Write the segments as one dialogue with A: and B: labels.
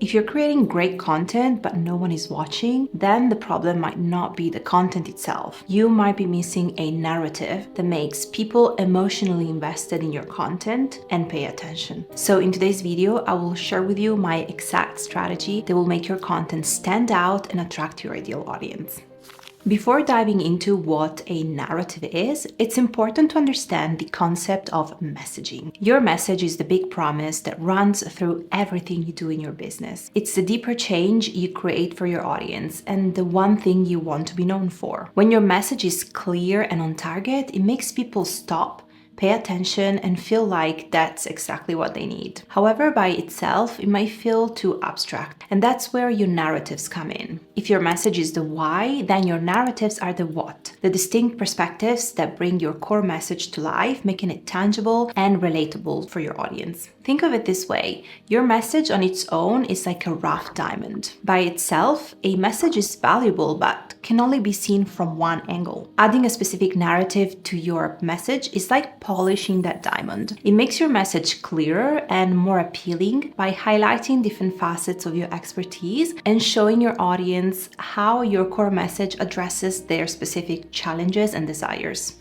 A: If you're creating great content but no one is watching, then the problem might not be the content itself. You might be missing a narrative that makes people emotionally invested in your content and pay attention. So in today's video, I will share with you my exact strategy that will make your content stand out and attract your ideal audience. Before diving into what a narrative is, it's important to understand the concept of messaging. Your message is the big promise that runs through everything you do in your business. It's the deeper change you create for your audience and the one thing you want to be known for. When your message is clear and on target, it makes people stop, pay attention, and feel like that's exactly what they need. However, by itself, it might feel too abstract, and that's where your narratives come in. If your message is the why, then your narratives are the what, the distinct perspectives that bring your core message to life, making it tangible and relatable for your audience. Think of it this way: your message on its own is like a rough diamond. By itself, a message is valuable but can only be seen from one angle. Adding a specific narrative to your message is like polishing that diamond. It makes your message clearer and more appealing by highlighting different facets of your expertise and showing your audience how your core message addresses their specific challenges and desires.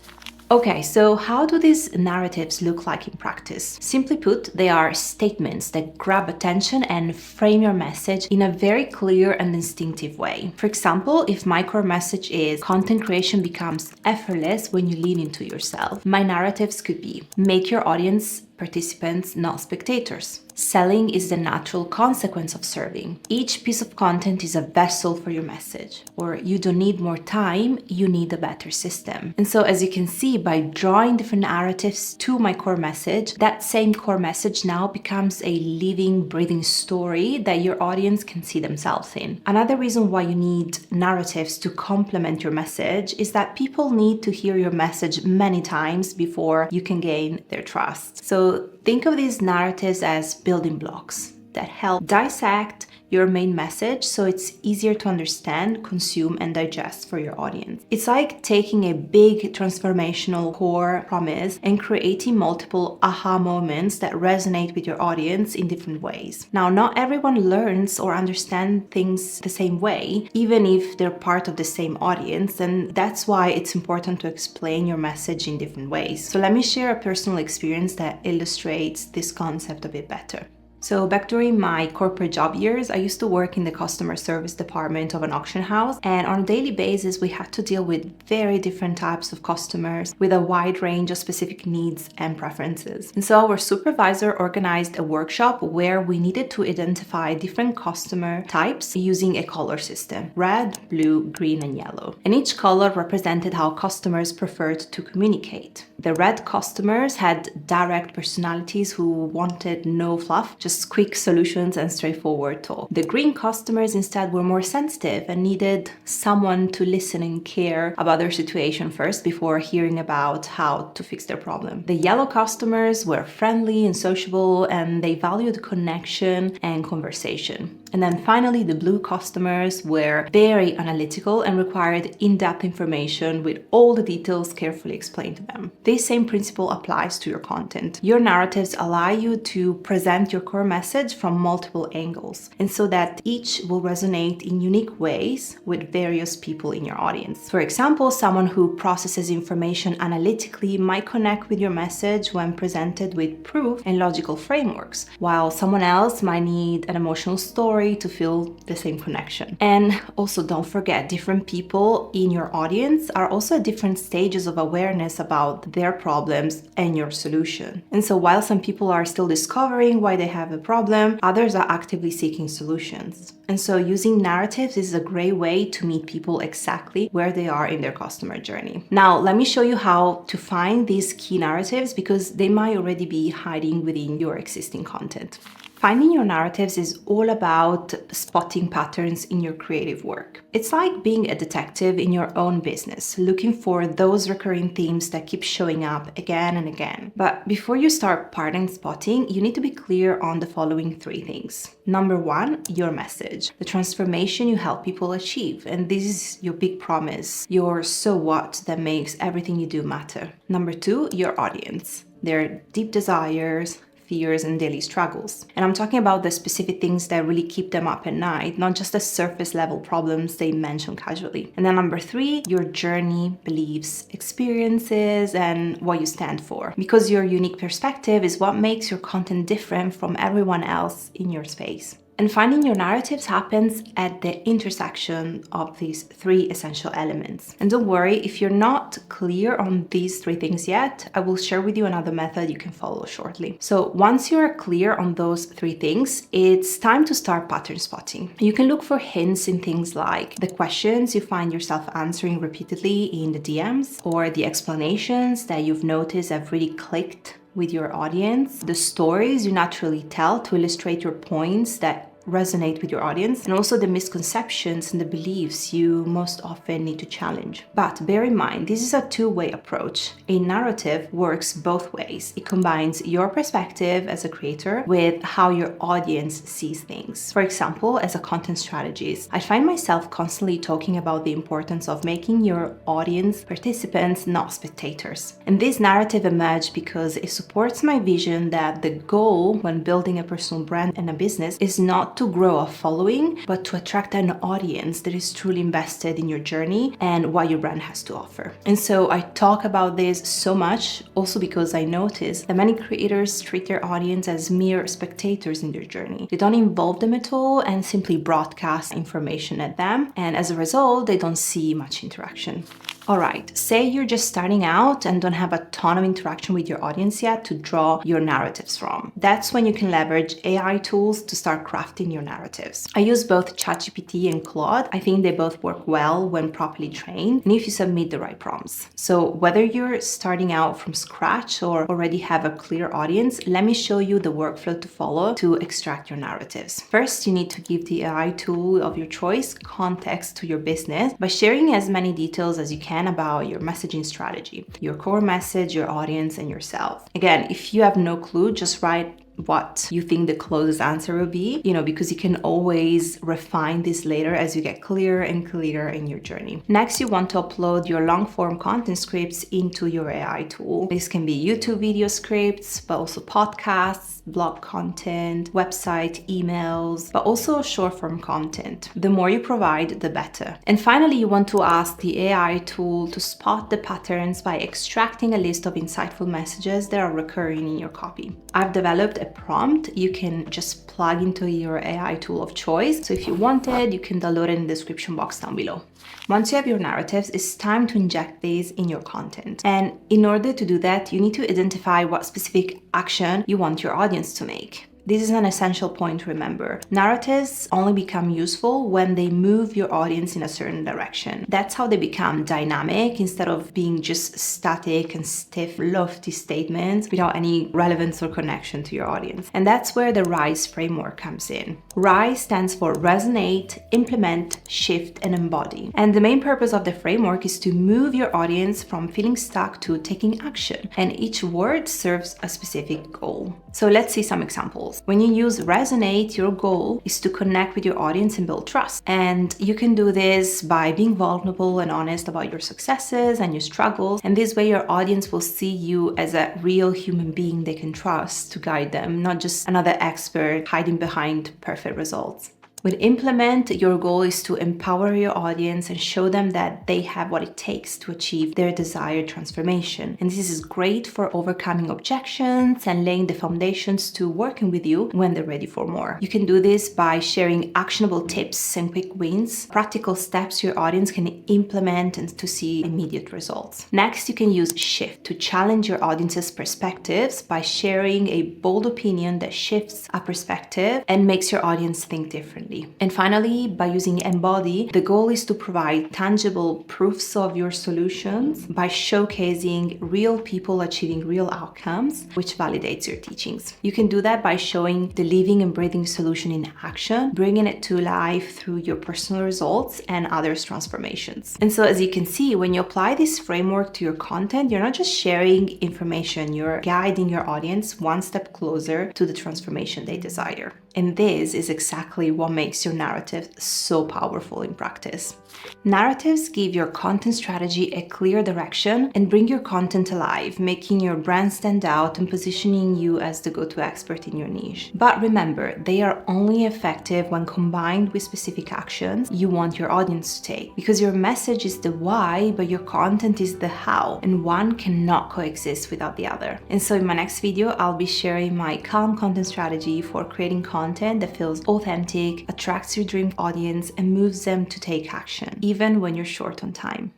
A: Okay, so how do these narratives look like in practice? Simply put, they are statements that grab attention and frame your message in a very clear and instinctive way. For example, if my core message is content creation becomes effortless when you lean into yourself, my narratives could be: make your audience participants, not spectators. Selling is the natural consequence of serving. Each piece of content is a vessel for your message. Or you don't need more time, you need a better system. And so as you can see, by drawing different narratives to my core message, that same core message now becomes a living, breathing story that your audience can see themselves in. Another reason why you need narratives to complement your message is that people need to hear your message many times before you can gain their trust. So think of these narratives as building blocks that help dissect your main message so it's easier to understand, consume, and digest for your audience. It's like taking a big transformational core promise and creating multiple aha moments that resonate with your audience in different ways. Now, not everyone learns or understands things the same way, even if they're part of the same audience, and that's why it's important to explain your message in different ways. So let me share a personal experience that illustrates this concept a bit better. So back during my corporate job years, I used to work in the customer service department of an auction house, and on a daily basis we had to deal with very different types of customers with a wide range of specific needs and preferences. And so our supervisor organized a workshop where we needed to identify different customer types using a color system: red, blue, green, and yellow. And each color represented how customers preferred to communicate. The red customers had direct personalities who wanted no fluff, just quick solutions and straightforward talk. The green customers instead were more sensitive and needed someone to listen and care about their situation first before hearing about how to fix their problem. The yellow customers were friendly and sociable, and they valued connection and conversation. And then finally, the blue customers were very analytical and required in-depth information with all the details carefully explained to them. This same principle applies to your content. Your narratives allow you to present your core message from multiple angles, and so that each will resonate in unique ways with various people in your audience. For example, someone who processes information analytically might connect with your message when presented with proof and logical frameworks, while someone else might need an emotional story to feel the same connection. And also, don't forget, different people in your audience are also at different stages of awareness about their problems and your solution. And so while some people are still discovering why they have a problem, others are actively seeking solutions. And so using narratives is a great way to meet people exactly where they are in their customer journey. Now, let me show you how to find these key narratives, because they might already be hiding within your existing content. Finding your narratives is all about spotting patterns in your creative work. It's like being a detective in your own business, looking for those recurring themes that keep showing up again and again. But before you start pattern spotting, you need to be clear on the following 3 things. Number 1, your message, the transformation you help people achieve. And this is your big promise, your so what that makes everything you do matter. Number 2, your audience, their deep desires, fears, and daily struggles. And I'm talking about the specific things that really keep them up at night, not just the surface level problems they mention casually. And then number 3, your journey, beliefs, experiences, and what you stand for. Because your unique perspective is what makes your content different from everyone else in your space. And finding your narratives happens at the intersection of these 3 essential elements. And don't worry, if you're not clear on these 3 things yet, I will share with you another method you can follow shortly. So once you're clear on those 3 things, it's time to start pattern spotting. You can look for hints in things like the questions you find yourself answering repeatedly in the DMs, or the explanations that you've noticed have really clicked with your audience, the stories you naturally tell to illustrate your points that resonate with your audience, and also the misconceptions and the beliefs you most often need to challenge. But bear in mind, this is a two-way approach. A narrative works both ways. It combines your perspective as a creator with how your audience sees things. For example, as a content strategist, I find myself constantly talking about the importance of making your audience participants, not spectators. And this narrative emerged because it supports my vision that the goal when building a personal brand and a business is not to grow a following, but to attract an audience that is truly invested in your journey and what your brand has to offer. And so I talk about this so much also because I notice that many creators treat their audience as mere spectators in their journey. They don't involve them at all and simply broadcast information at them. And as a result, they don't see much interaction. All right, say you're just starting out and don't have a ton of interaction with your audience yet to draw your narratives from. That's when you can leverage AI tools to start crafting your narratives. I use both ChatGPT and Claude. I think they both work well when properly trained and if you submit the right prompts. So whether you're starting out from scratch or already have a clear audience, let me show you the workflow to follow to extract your narratives. First, you need to give the AI tool of your choice context to your business by sharing as many details as you can about your messaging strategy, your core message, your audience, and yourself. Again, if you have no clue, just write what you think the closest answer will be, because you can always refine this later as you get clearer and clearer in your journey. Next, you want to upload your long form content scripts into your AI tool. This can be YouTube video scripts, but also podcasts, blog content, website, emails, but also short form content. The more you provide, the better. And finally, you want to ask the AI tool to spot the patterns by extracting a list of insightful messages that are recurring in your copy. I've developed a prompt you can just plug into your AI tool of choice. So if you want it, you can download it in the description box down below. Once you have your narratives, it's time to inject these in your content. And in order to do that, you need to identify what specific action you want your audience to make. This is an essential point to remember. Narratives only become useful when they move your audience in a certain direction. That's how they become dynamic instead of being just static and stiff, lofty statements without any relevance or connection to your audience. And that's where the RISE framework comes in. RISE stands for resonate, implement, shift, and embody. And the main purpose of the framework is to move your audience from feeling stuck to taking action. And each word serves a specific goal. So let's see some examples. When you use resonate, your goal is to connect with your audience and build trust. And you can do this by being vulnerable and honest about your successes and your struggles. And this way your audience will see you as a real human being they can trust to guide them, not just another expert hiding behind perfect results. With implement, your goal is to empower your audience and show them that they have what it takes to achieve their desired transformation. And this is great for overcoming objections and laying the foundations to working with you when they're ready for more. You can do this by sharing actionable tips and quick wins, practical steps your audience can implement and to see immediate results. Next, you can use shift to challenge your audience's perspectives by sharing a bold opinion that shifts a perspective and makes your audience think differently. And finally, by using embody, the goal is to provide tangible proofs of your solutions by showcasing real people achieving real outcomes, which validates your teachings. You can do that by showing the living and breathing solution in action, bringing it to life through your personal results and others' transformations. And so as you can see, when you apply this framework to your content, you're not just sharing information, you're guiding your audience one step closer to the transformation they desire. And this is exactly what makes your narrative so powerful in practice. Narratives give your content strategy a clear direction and bring your content alive, making your brand stand out and positioning you as the go-to expert in your niche. But remember, they are only effective when combined with specific actions you want your audience to take, because your message is the why, but your content is the how, and one cannot coexist without the other. And so in my next video, I'll be sharing my calm content strategy for creating content that feels authentic, attracts your dream audience, and moves them to take action, even when you're short on time.